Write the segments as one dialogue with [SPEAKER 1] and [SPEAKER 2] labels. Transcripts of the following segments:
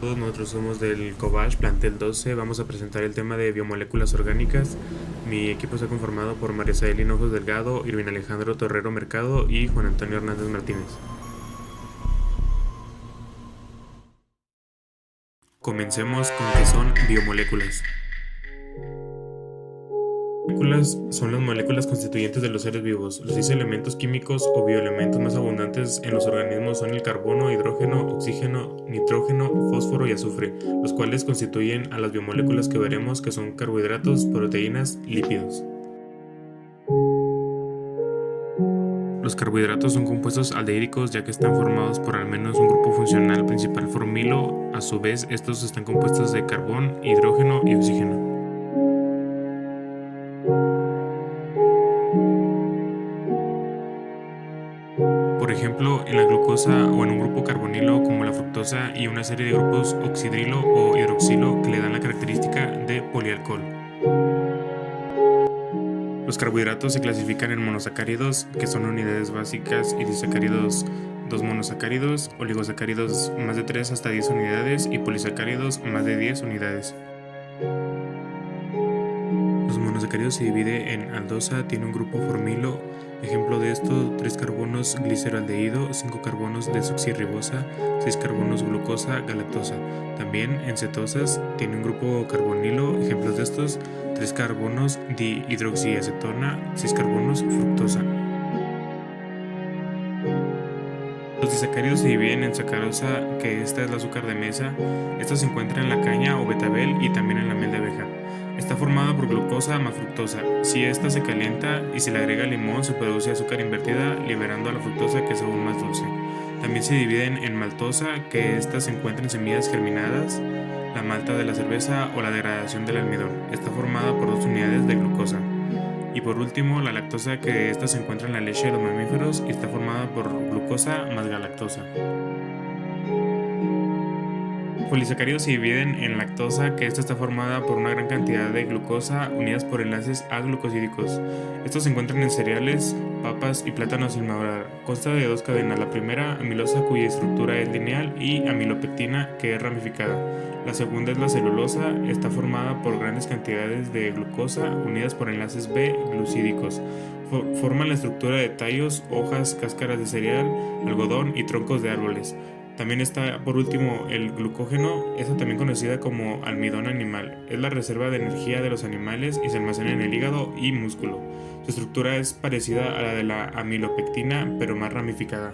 [SPEAKER 1] Todos nosotros somos del Cobach, plantel 12. Vamos a presentar el tema de biomoléculas orgánicas. Mi equipo está conformado por María Isabel Hinojos Delgado, Irvin Alejandro Torrero Mercado y Juan Antonio Hernández Martínez. Comencemos con qué son biomoléculas. Moléculas son las moléculas constituyentes de los seres vivos. Los 6 elementos químicos o bioelementos más abundantes en los organismos son el carbono, hidrógeno, oxígeno, nitrógeno, fósforo y azufre, los cuales constituyen a las biomoléculas que veremos, que son carbohidratos, proteínas, lípidos. Los carbohidratos son compuestos aldehídicos, ya que están formados por al menos un grupo funcional principal formilo. A su vez, estos están compuestos de carbón, hidrógeno y oxígeno. Por ejemplo, en la glucosa o en un grupo carbonilo como la fructosa y una serie de grupos oxidrilo o hidroxilo que le dan la característica de polialcohol. Los carbohidratos se clasifican en monosacáridos, que son unidades básicas, y disacáridos, 2 monosacáridos, oligosacáridos más de 3 hasta 10 unidades y polisacáridos más de 10 unidades. Los monosacáridos se divide en aldosa, tiene un grupo formilo. Ejemplo de esto: 3 carbonos gliceraldehído, 5 carbonos desoxirribosa, 6 carbonos glucosa galactosa. También en cetosas tiene un grupo carbonilo. Ejemplos de estos: 3 carbonos dihidroxiacetona, 6 carbonos fructosa. Los disacáridos se dividen en sacarosa, que esta es el azúcar de mesa. Esta se encuentra en la caña o betabel y también en la miel de abeja. Está formada por glucosa más fructosa. Si esta se calienta y se le agrega limón, se produce azúcar invertida, liberando a la fructosa, que es aún más dulce. También se dividen en maltosa, que esta se encuentra en semillas germinadas, la malta de la cerveza o la degradación del almidón. Está formada por 2 unidades de glucosa. Y por último, la lactosa, que esta se encuentra en la leche de los mamíferos y está formada por glucosa más galactosa. Polisacáridos se dividen en lactosa, que esta está formada por una gran cantidad de glucosa unidas por enlaces aglucosídicos. Estos se encuentran en cereales, papas y plátanos sin madurar. Consta de 2 cadenas, la primera amilosa, cuya estructura es lineal, y amilopectina, que es ramificada. La segunda es la celulosa, está formada por grandes cantidades de glucosa unidas por enlaces B-glucídicos. Forman la estructura de tallos, hojas, cáscaras de cereal, algodón y troncos de árboles. También está, por último, el glucógeno, esta también conocida como almidón animal. Es la reserva de energía de los animales y se almacena en el hígado y músculo. Su estructura es parecida a la de la amilopectina, pero más ramificada.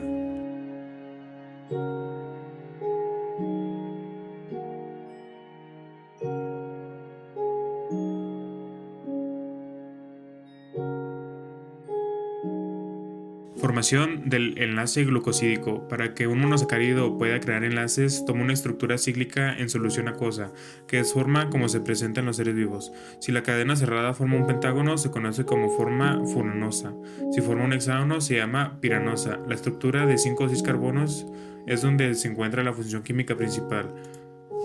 [SPEAKER 1] Formación del enlace glucosídico. Para que un monosacárido pueda crear enlaces, toma una estructura cíclica en solución acuosa, que es forma como se presenta en los seres vivos. Si la cadena cerrada forma un pentágono, se conoce como forma furanosa. Si forma un hexágono, se llama piranosa. La estructura de 5 o 6 carbonos es donde se encuentra la función química principal,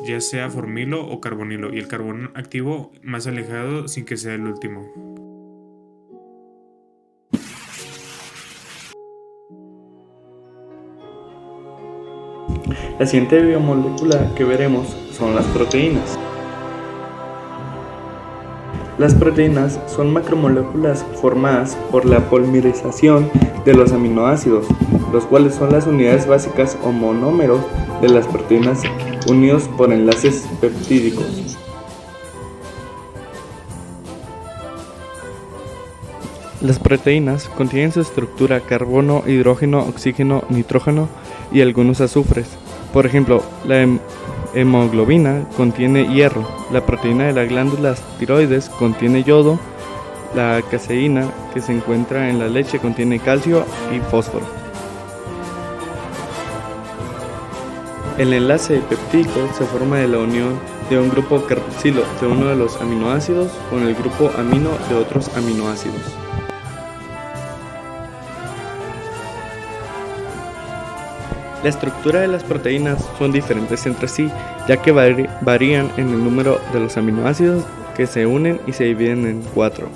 [SPEAKER 1] ya sea formilo o carbonilo, y el carbón activo más alejado sin que sea el último.
[SPEAKER 2] La siguiente biomolécula que veremos son las proteínas. Las proteínas son macromoléculas formadas por la polimerización de los aminoácidos, los cuales son las unidades básicas o monómeros de las proteínas unidos por enlaces peptídicos. Las proteínas contienen su estructura carbono, hidrógeno, oxígeno, nitrógeno y algunos azufres. Por ejemplo, la hemoglobina contiene hierro, la proteína de las glándulas tiroides contiene yodo, la caseína que se encuentra en la leche contiene calcio y fósforo. El enlace peptídico se forma de la unión de un grupo carboxilo de uno de los aminoácidos con el grupo amino de otros aminoácidos. La estructura de las proteínas son diferentes entre sí, ya que varían en el número de los aminoácidos que se unen y se dividen en 4.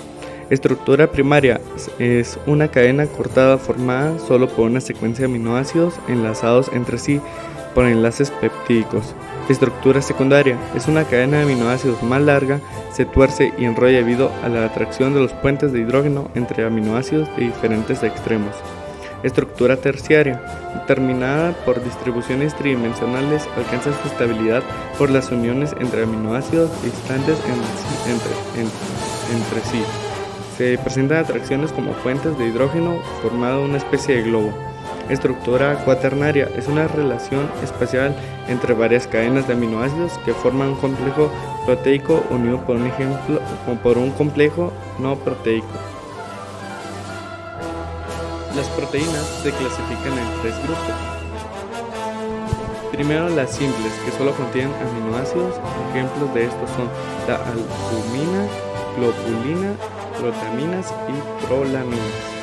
[SPEAKER 2] Estructura primaria es una cadena cortada formada solo por una secuencia de aminoácidos enlazados entre sí por enlaces peptídicos. Estructura secundaria. Es una cadena de aminoácidos más larga, se tuerce y enrolla debido a la atracción de los puentes de hidrógeno entre aminoácidos de diferentes extremos. Estructura terciaria. Determinada por distribuciones tridimensionales, alcanza su estabilidad por las uniones entre aminoácidos distantes entre sí. Se presentan atracciones como puentes de hidrógeno formando una especie de globo. Estructura cuaternaria. Es una relación espacial entre varias cadenas de aminoácidos que forman un complejo proteico unido por un complejo no proteico. Las proteínas se clasifican en 3 grupos. Primero, las simples, que solo contienen aminoácidos. Ejemplos de estos son la albumina, globulina, glutaminas y prolaminas.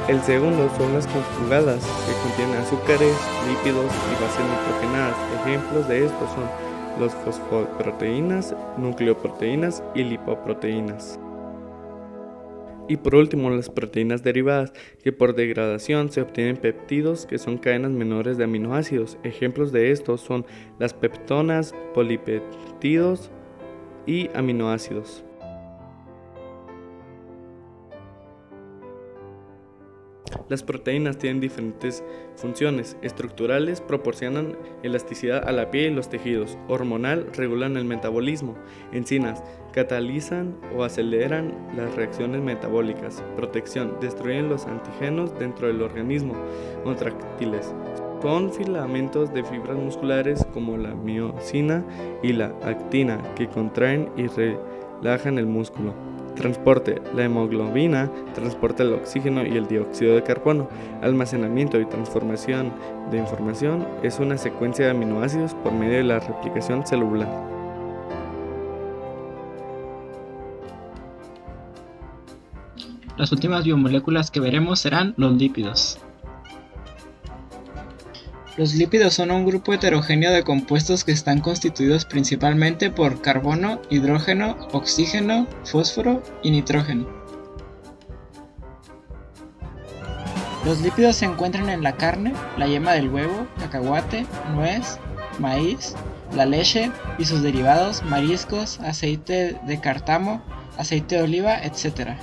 [SPEAKER 2] El segundo son las conjugadas, que contienen azúcares, lípidos y bases nitrogenadas. Ejemplos de estos son los fosfoproteínas, nucleoproteínas y lipoproteínas. Y por último, las proteínas derivadas, que por degradación se obtienen péptidos, que son cadenas menores de aminoácidos. Ejemplos de estos son las peptonas, polipeptidos y aminoácidos. Las proteínas tienen diferentes funciones. Estructurales, proporcionan elasticidad a la piel y los tejidos. Hormonal, regulan el metabolismo. Enzimas, catalizan o aceleran las reacciones metabólicas. Protección, destruyen los antígenos dentro del organismo. Contráctiles, son filamentos de fibras musculares como la miosina y la actina que contraen y relajan el músculo. Transporte, la hemoglobina transporta el oxígeno y el dióxido de carbono. Almacenamiento y transformación de información es una secuencia de aminoácidos por medio de la replicación celular.
[SPEAKER 3] Las últimas biomoléculas que veremos serán los lípidos. Los lípidos son un grupo heterogéneo de compuestos que están constituidos principalmente por carbono, hidrógeno, oxígeno, fósforo y nitrógeno. Los lípidos se encuentran en la carne, la yema del huevo, cacahuate, nuez, maíz, la leche y sus derivados, mariscos, aceite de cártamo, aceite de oliva, etc.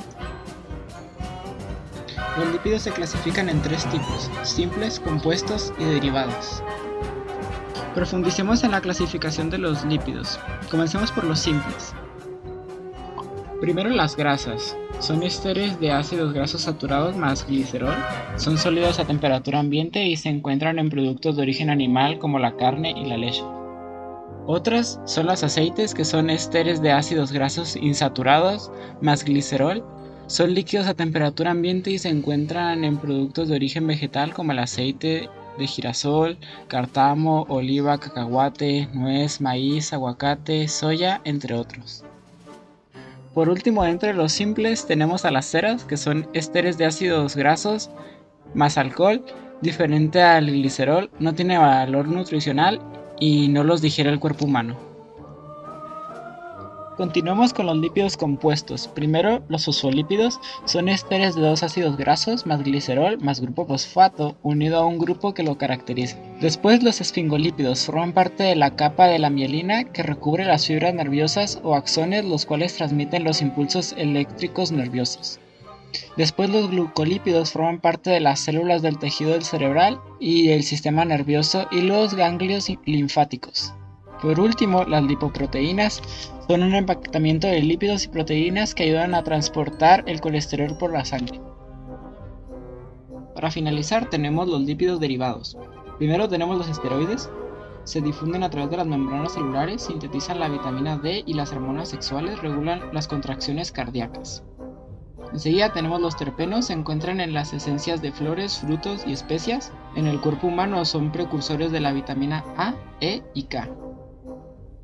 [SPEAKER 3] Los lípidos se clasifican en 3 tipos: simples, compuestos y derivados. Profundicemos en la clasificación de los lípidos. Comencemos por los simples. Primero, las grasas. Son ésteres de ácidos grasos saturados más glicerol. Son sólidos a temperatura ambiente y se encuentran en productos de origen animal como la carne y la leche. Otras son los aceites, que son ésteres de ácidos grasos insaturados más glicerol. Son líquidos a temperatura ambiente y se encuentran en productos de origen vegetal como el aceite de girasol, cártamo, oliva, cacahuate, nuez, maíz, aguacate, soya, entre otros. Por último, entre los simples tenemos a las ceras, que son ésteres de ácidos grasos más alcohol, diferente al glicerol, no tiene valor nutricional y no los digiere el cuerpo humano. Continuemos con los lípidos compuestos. Primero, los fosfolípidos son ésteres de 2 ácidos grasos más glicerol más grupo fosfato unido a un grupo que lo caracteriza. Después, los esfingolípidos forman parte de la capa de la mielina que recubre las fibras nerviosas o axones, los cuales transmiten los impulsos eléctricos nerviosos. Después, los glucolípidos forman parte de las células del tejido cerebral y del sistema nervioso y los ganglios linfáticos. Por último, las lipoproteínas son un empaquetamiento de lípidos y proteínas que ayudan a transportar el colesterol por la sangre. Para finalizar, tenemos los lípidos derivados. Primero tenemos los esteroides. Se difunden a través de las membranas celulares, sintetizan la vitamina D y las hormonas sexuales, regulan las contracciones cardíacas. Enseguida tenemos los terpenos, se encuentran en las esencias de flores, frutos y especias. En el cuerpo humano son precursores de la vitamina A, E y K.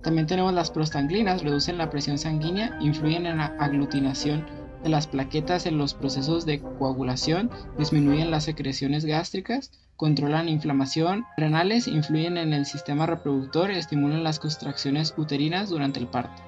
[SPEAKER 3] También tenemos las prostaglandinas, reducen la presión sanguínea, influyen en la aglutinación de las plaquetas en los procesos de coagulación, disminuyen las secreciones gástricas, controlan inflamación renales, influyen en el sistema reproductor, estimulan las contracciones uterinas durante el parto.